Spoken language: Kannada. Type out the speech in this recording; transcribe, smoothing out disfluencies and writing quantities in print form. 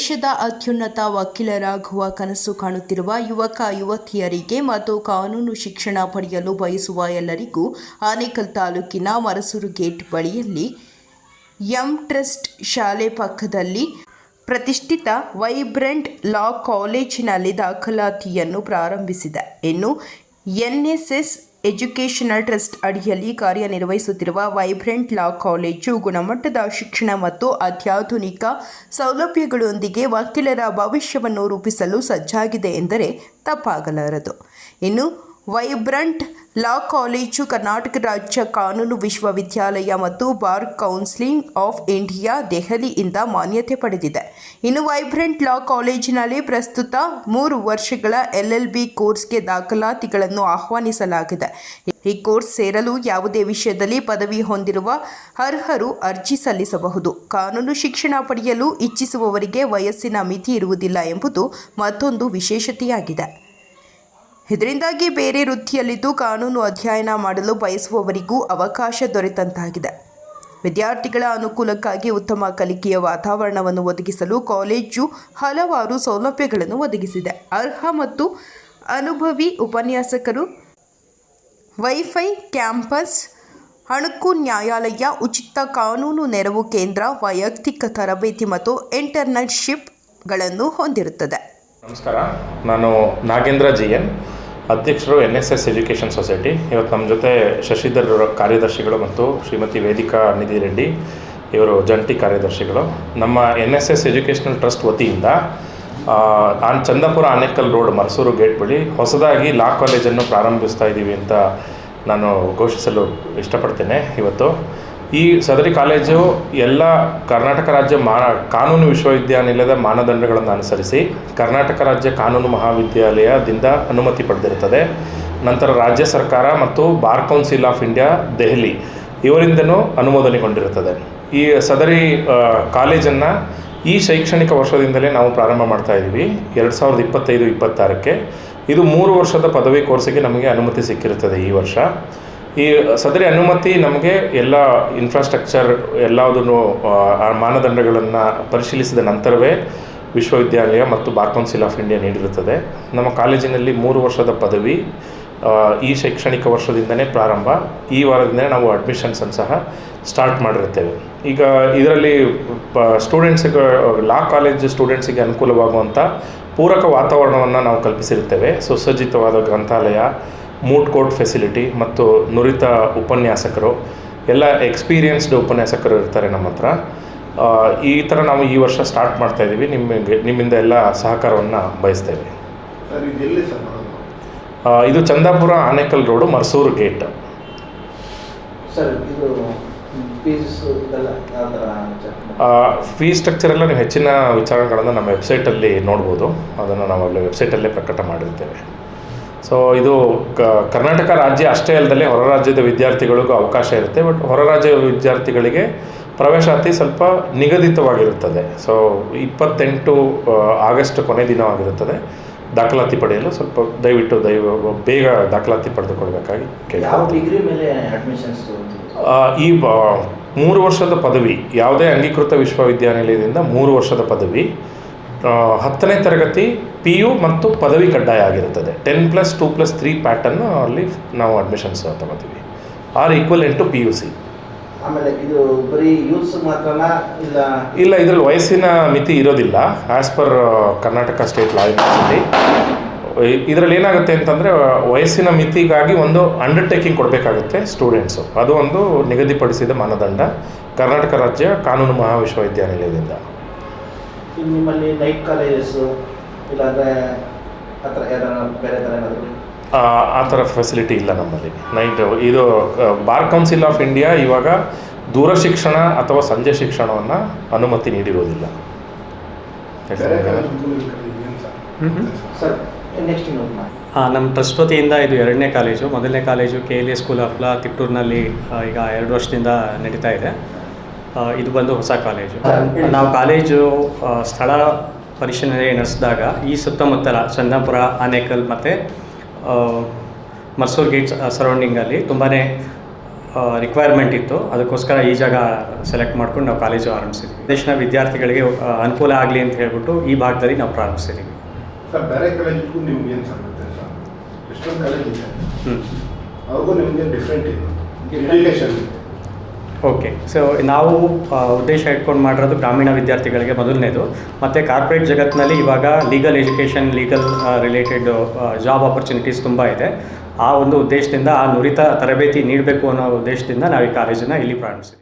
ದೇಶದ ಅತ್ಯುನ್ನತ ವಕೀಲರಾಗುವ ಕನಸು ಕಾಣುತ್ತಿರುವ ಯುವಕ ಯುವತಿಯರಿಗೆ ಮತ್ತು ಕಾನೂನು ಶಿಕ್ಷಣ ಪಡೆಯಲು ಬಯಸುವ ಎಲ್ಲರಿಗೂ ಆನೇಕಲ್ ತಾಲೂಕಿನ ಮರಸೂರು ಗೇಟ್ ಬಳಿಯಲ್ಲಿ ಟ್ರಸ್ಟ್ ಶಾಲೆ ಪಕ್ಕದಲ್ಲಿ ಪ್ರತಿಷ್ಠಿತ ವೈಬ್ರೆಂಟ್ ಲಾ ಕಾಲೇಜಿನಲ್ಲಿ ದಾಖಲಾತಿಯನ್ನು ಪ್ರಾರಂಭಿಸಿದೆ. ಇನ್ನು ಎನ್ಎಸ್ಎಸ್ ಎಜುಕೇಷನಲ್ ಟ್ರಸ್ಟ್ ಅಡಿಯಲ್ಲಿ ಕಾರ್ಯನಿರ್ವಹಿಸುತ್ತಿರುವ ವೈಬ್ರೆಂಟ್ ಲಾ ಕಾಲೇಜು ಗುಣಮಟ್ಟದ ಶಿಕ್ಷಣ ಮತ್ತು ಅತ್ಯಾಧುನಿಕ ಸೌಲಭ್ಯಗಳೊಂದಿಗೆ ವಕೀಲರ ಭವಿಷ್ಯವನ್ನು ರೂಪಿಸಲು ಸಜ್ಜಾಗಿದೆ ಎಂದರೆ ತಪ್ಪಾಗಲಾರದು. ಇನ್ನು ವೈಬ್ರೆಂಟ್ ಲಾ ಕಾಲೇಜು ಕರ್ನಾಟಕ ರಾಜ್ಯ ಕಾನೂನು ವಿಶ್ವವಿದ್ಯಾಲಯ ಮತ್ತು ಬಾರ್ ಕೌನ್ಸಿಲ್ ಆಫ್ ಇಂಡಿಯಾ ದೆಹಲಿಯಿಂದ ಮಾನ್ಯತೆ ಪಡೆದಿದೆ. ಇನ್ನು ವೈಬ್ರೆಂಟ್ ಲಾ ಕಾಲೇಜಿನಲ್ಲಿ ಪ್ರಸ್ತುತ 3 ವರ್ಷಗಳ LLB ಕೋರ್ಸ್ಗೆ ದಾಖಲಾತಿಗಳನ್ನು ಆಹ್ವಾನಿಸಲಾಗಿದೆ. ಈ ಕೋರ್ಸ್ ಸೇರಲು ಯಾವುದೇ ವಿಷಯದಲ್ಲಿ ಪದವಿ ಹೊಂದಿರುವ ಅರ್ಹರು ಅರ್ಜಿ ಸಲ್ಲಿಸಬಹುದು. ಕಾನೂನು ಶಿಕ್ಷಣ ಪಡೆಯಲು ಇಚ್ಛಿಸುವವರಿಗೆ ವಯಸ್ಸಿನ ಮಿತಿ ಇರುವುದಿಲ್ಲ ಎಂಬುದು ಮತ್ತೊಂದು ವಿಶೇಷತೆಯಾಗಿದೆ. ಇದರಿಂದಾಗಿ ಬೇರೆ ವೃತ್ತಿಯಲ್ಲಿದ್ದು ಕಾನೂನು ಅಧ್ಯಯನ ಮಾಡಲು ಬಯಸುವವರಿಗೂ ಅವಕಾಶ ದೊರೆತಂತಾಗಿದೆ. ವಿದ್ಯಾರ್ಥಿಗಳ ಅನುಕೂಲಕ್ಕಾಗಿ ಉತ್ತಮ ಕಲಿಕೆಯ ವಾತಾವರಣವನ್ನು ಒದಗಿಸಲು ಕಾಲೇಜು ಹಲವಾರು ಸೌಲಭ್ಯಗಳನ್ನು ಒದಗಿಸಿದೆ. ಅರ್ಹ ಮತ್ತು ಅನುಭವಿ ಉಪನ್ಯಾಸಕರು, ವೈಫೈ, ಕ್ಯಾಂಪಸ್, ಅಣುಕು ನ್ಯಾಯಾಲಯ, ಉಚಿತ ಕಾನೂನು ನೆರವು ಕೇಂದ್ರ, ವೈಯಕ್ತಿಕ ತರಬೇತಿ ಮತ್ತು ಇಂಟರ್ನ್ಶಿಪ್ಗಳನ್ನು ಹೊಂದಿರುತ್ತದೆ. ನಮಸ್ಕಾರ, ನಾನು ನಾಗೇಂದ್ರ GN, ಅಧ್ಯಕ್ಷರು NSS ಎಜುಕೇಷನ್ ಸೊಸೈಟಿ. ಇವತ್ತು ನಮ್ಮ ಜೊತೆ ಶಶಿಧರ್ ಕಾರ್ಯದರ್ಶಿಗಳು ಮತ್ತು ಶ್ರೀಮತಿ ವೇದಿಕಾ ನಿಧಿ ರೆಡ್ಡಿ ಇವರು ಜಂಟಿ ಕಾರ್ಯದರ್ಶಿಗಳು. ನಮ್ಮ NSS ಎಜುಕೇಷನಲ್ ಟ್ರಸ್ಟ್ ವತಿಯಿಂದ ಚಂದಾಪುರ ಆನೇಕಲ್ ರೋಡ್ ಮರಸೂರು ಗೇಟ್ ಬಳಿ ಹೊಸದಾಗಿ ಲಾ ಕಾಲೇಜನ್ನು ಪ್ರಾರಂಭಿಸ್ತಾ ಇದ್ದೀವಿ ಅಂತ ನಾನು ಘೋಷಿಸಲು ಇಷ್ಟಪಡ್ತೇನೆ. ಇವತ್ತು ಈ ಸದರಿ ಕಾಲೇಜು ಎಲ್ಲ ಕರ್ನಾಟಕ ರಾಜ್ಯ ಕಾನೂನು ವಿಶ್ವವಿದ್ಯಾನಿಲಯದ ಮಾನದಂಡಗಳನ್ನು ಅನುಸರಿಸಿ ಕರ್ನಾಟಕ ರಾಜ್ಯ ಕಾನೂನು ಮಹಾವಿದ್ಯಾಲಯದಿಂದ ಅನುಮತಿ ಪಡೆದಿರುತ್ತದೆ. ನಂತರ ರಾಜ್ಯ ಸರ್ಕಾರ ಮತ್ತು bar council of India Delhi ಇವರಿಂದನೂ ಅನುಮೋದನೆಗೊಂಡಿರುತ್ತದೆ. ಈ ಸದರಿ ಕಾಲೇಜನ್ನು ಈ ಶೈಕ್ಷಣಿಕ ವರ್ಷದಿಂದಲೇ ನಾವು ಪ್ರಾರಂಭ ಮಾಡ್ತಾ ಇದ್ದೀವಿ. 2025-26ಕ್ಕೆ ಇದು 3 ವರ್ಷದ ಪದವಿ ಕೋರ್ಸಿಗೆ ನಮಗೆ ಅನುಮತಿ ಸಿಕ್ಕಿರುತ್ತದೆ. ಈ ವರ್ಷ ಈ ಸದರಿ ಅನುಮತಿ ನಮಗೆ ಎಲ್ಲ ಇನ್ಫ್ರಾಸ್ಟ್ರಕ್ಚರ್ ಎಲ್ಲದನ್ನು ಮಾನದಂಡಗಳನ್ನು ಪರಿಶೀಲಿಸಿದ ನಂತರವೇ ವಿಶ್ವವಿದ್ಯಾಲಯ ಮತ್ತು ಬಾರ್ ಕೌನ್ಸಿಲ್ ಆಫ್ ಇಂಡಿಯಾ ನೀಡಿರುತ್ತದೆ. ನಮ್ಮ ಕಾಲೇಜಿನಲ್ಲಿ 3 ವರ್ಷದ ಪದವಿ ಈ ಶೈಕ್ಷಣಿಕ ವರ್ಷದಿಂದನೇ ಪ್ರಾರಂಭ. ಈ ವಾರದಿಂದಲೇ ನಾವು ಅಡ್ಮಿಷನ್ಸನ್ನು ಸಹ ಸ್ಟಾರ್ಟ್ ಮಾಡಿರುತ್ತೇವೆ. ಈಗ ಇದರಲ್ಲಿ ಸ್ಟೂಡೆಂಟ್ಸಿಗೆ ಲಾ ಕಾಲೇಜ್ ಸ್ಟೂಡೆಂಟ್ಸಿಗೆ ಅನುಕೂಲವಾಗುವಂಥ ಪೂರಕ ವಾತಾವರಣವನ್ನು ನಾವು ಕಲ್ಪಿಸಿರುತ್ತೇವೆ. ಸುಸಜ್ಜಿತವಾದ ಗ್ರಂಥಾಲಯ, ಮೂಟ್ ಕೋರ್ಟ್ ಫೆಸಿಲಿಟಿ ಮತ್ತು ನುರಿತ ಉಪನ್ಯಾಸಕರು, ಎಲ್ಲ ಎಕ್ಸ್ಪೀರಿಯನ್ಸ್ಡ್ ಉಪನ್ಯಾಸಕರು ಇರ್ತಾರೆ ನಮ್ಮ ಹತ್ರ. ಈ ಥರ ನಾವು ಈ ವರ್ಷ ಸ್ಟಾರ್ಟ್ ಮಾಡ್ತಾ ಇದ್ದೀವಿ. ನಿಮ್ಮಿಂದ ಎಲ್ಲ ಸಹಕಾರವನ್ನು ಬಯಸ್ತೇವೆ. ಇದು Chandapura Anekal road Marasur gate. Fees structure ಎಲ್ಲ ನೀವು ಹೆಚ್ಚಿನ ವಿಚಾರಗಳನ್ನು ನಮ್ಮ ವೆಬ್ಸೈಟಲ್ಲಿ ನೋಡ್ಬೋದು. ಅದನ್ನು ನಾವು ಅಲ್ಲಿ ವೆಬ್ಸೈಟಲ್ಲೇ ಪ್ರಕಟ ಮಾಡಿರ್ತೇವೆ. ಸೊ ಇದು ಕರ್ನಾಟಕ ರಾಜ್ಯ ಅಷ್ಟೇ ಅಲ್ಲದೆ ಹೊರ ರಾಜ್ಯದ ವಿದ್ಯಾರ್ಥಿಗಳಿಗೂ ಅವಕಾಶ ಇರುತ್ತೆ. ಬಟ್ ಹೊರ ರಾಜ್ಯ ವಿದ್ಯಾರ್ಥಿಗಳಿಗೆ ಪ್ರವೇಶಾತಿ ಸ್ವಲ್ಪ ನಿಗದಿತವಾಗಿರುತ್ತದೆ. ಸೊ 28 ಆಗಸ್ಟ್ ಕೊನೆ ದಿನವಾಗಿರುತ್ತದೆ. ದಾಖಲಾತಿ ಪಡೆಯಲು ಸ್ವಲ್ಪ ದಯವಿಟ್ಟು ಬೇಗ ದಾಖಲಾತಿ ಪಡೆದುಕೊಳ್ಬೇಕಾಗಿ ಈ 3 ವರ್ಷದ ಪದವಿ, ಯಾವುದೇ ಅಂಗೀಕೃತ ವಿಶ್ವವಿದ್ಯಾನಿಲಯದಿಂದ 3 ವರ್ಷದ ಪದವಿ, 10ನೇ ತರಗತಿ PU ಮತ್ತು ಪದವಿ ಕಡ್ಡಾಯ ಆಗಿರುತ್ತದೆ. 10+2+3 ಪ್ಯಾಟರ್ನ್ ಅಲ್ಲಿ ನಾವು ಅಡ್ಮಿಷನ್ಸ್ ತಗೋತೀವಿ. Or equivalent to PUC. ಆಮೇಲೆ ಇದು ಬರೀ ಯೂತ್ಸ್ ಮಾತ್ರನಾ ಇಲ್ಲ, ಇದರಲ್ಲಿ ವಯಸ್ಸಿನ ಮಿತಿ ಇರೋದಿಲ್ಲ. ಆ್ಯಸ್ ಪರ್ ಕರ್ನಾಟಕ ಸ್ಟೇಟ್ ಲಾ ಯೂನಿವರ್ಸಿಟಿ ಇದರಲ್ಲಿ ಏನಾಗುತ್ತೆ ಅಂತಂದರೆ ವಯಸ್ಸಿನ ಮಿತಿಗಾಗಿ ಒಂದು ಅಂಡರ್ಟೇಕಿಂಗ್ ಕೊಡಬೇಕಾಗುತ್ತೆ ಸ್ಟೂಡೆಂಟ್ಸು. ಅದು ಒಂದು ನಿಗದಿಪಡಿಸಿದ ಮಾನದಂಡ ಕರ್ನಾಟಕ ರಾಜ್ಯ ಕಾನೂನು ಮಹಾವಿಶ್ವವಿದ್ಯಾನಿಲಯದಿಂದ. ನಿಮ್ಮಲ್ಲಿ ನೈಟ್ ಕಾಲೇಜಸ್ಸು ಇಲ್ಲಾಂದರೆ ಆ ಥರ ಬೇರೆ ಥರ ಏನಾದರೂ ಆ ಥರ ಫೆಸಿಲಿಟಿ ಇಲ್ಲ ನಮ್ಮಲ್ಲಿ. ನೈಟ್ ಇದು ಬಾರ್ ಕೌನ್ಸಿಲ್ ಆಫ್ ಇಂಡಿಯಾ ಇವಾಗ ದೂರ ಶಿಕ್ಷಣ ಅಥವಾ ಸಂಜೆ ಶಿಕ್ಷಣವನ್ನು ಅನುಮತಿ ನೀಡಿರೋದಿಲ್ಲ. ನಮ್ಮ ಟ್ರಸ್ಟ್ ವತಿಯಿಂದ ಇದು 2ನೇ ಕಾಲೇಜು. ಮೊದಲನೇ college KLA school of law ತಿಪ್ಟೂರಿನಲ್ಲಿ ಈಗ 2 ವರ್ಷದಿಂದ ನಡೀತಾ ಇದೆ. ಇದು ಬಂದು ಹೊಸ ಕಾಲೇಜು. ನಾವು ಕಾಲೇಜು ಸ್ಥಳ ಪರಿಶೀಲನೆ ನಡೆಸಿದಾಗ ಈ ಸುತ್ತಮುತ್ತಲ ಚಂದಾಪುರ, ಆನೇಕಲ್ ಮತ್ತು ಮರಸೂರು ಗೇಟ್ ಸರೌಂಡಿಂಗಲ್ಲಿ ತುಂಬಾ ರಿಕ್ವೈರ್ಮೆಂಟ್ ಇತ್ತು. ಅದಕ್ಕೋಸ್ಕರ ಈ ಜಾಗ ಸೆಲೆಕ್ಟ್ ಮಾಡ್ಕೊಂಡು ನಾವು ಕಾಲೇಜು ಆರಂಭಿಸಿದ್ವಿ. ದೇಶದ ವಿದ್ಯಾರ್ಥಿಗಳಿಗೆ ಅನುಕೂಲ ಆಗಲಿ ಅಂತ ಹೇಳ್ಬಿಟ್ಟು ಈ ಭಾಗದಲ್ಲಿ ನಾವು ಪ್ರಾರಂಭಿಸಿದ್ದೀವಿ. ಸರ್, ಬೇರೆ ಕಾಲೇಜಿಗೂ ನಿಮ್ಗೆ ಏನು ಸಾಗುತ್ತೆ ಸರ್? ಎಷ್ಟೊಂದು ಕಾಲೇಜ್ ಇದೆ, ಅವ್ರಿಗೂ ನಿಮಗೆ ಡಿಫ್ರೆಂಟ್ ಇದೆ ಎಜುಕೇಷನ್. ಓಕೆ, ಸೊ ನಾವು ಉದ್ದೇಶ ಇಟ್ಕೊಂಡು ಮಾಡಿರೋದು ಗ್ರಾಮೀಣ ವಿದ್ಯಾರ್ಥಿಗಳಿಗೆ ಮೊದಲನೇದು, ಮತ್ತು ಕಾರ್ಪೊರೇಟ್ ಜಗತ್ತಿನಲ್ಲಿ ಇವಾಗ legal education, legal related job opportunities ತುಂಬ ಇದೆ. ಆ ಒಂದು ಉದ್ದೇಶದಿಂದ ಆ ನುರಿತ ತರಬೇತಿ ನೀಡಬೇಕು ಅನ್ನೋ ಉದ್ದೇಶದಿಂದ ನಾವು ಈ ಕಾಲೇಜನ್ನು ಇಲ್ಲಿ ಪ್ರಾರಂಭಿಸಿದ್ವಿ.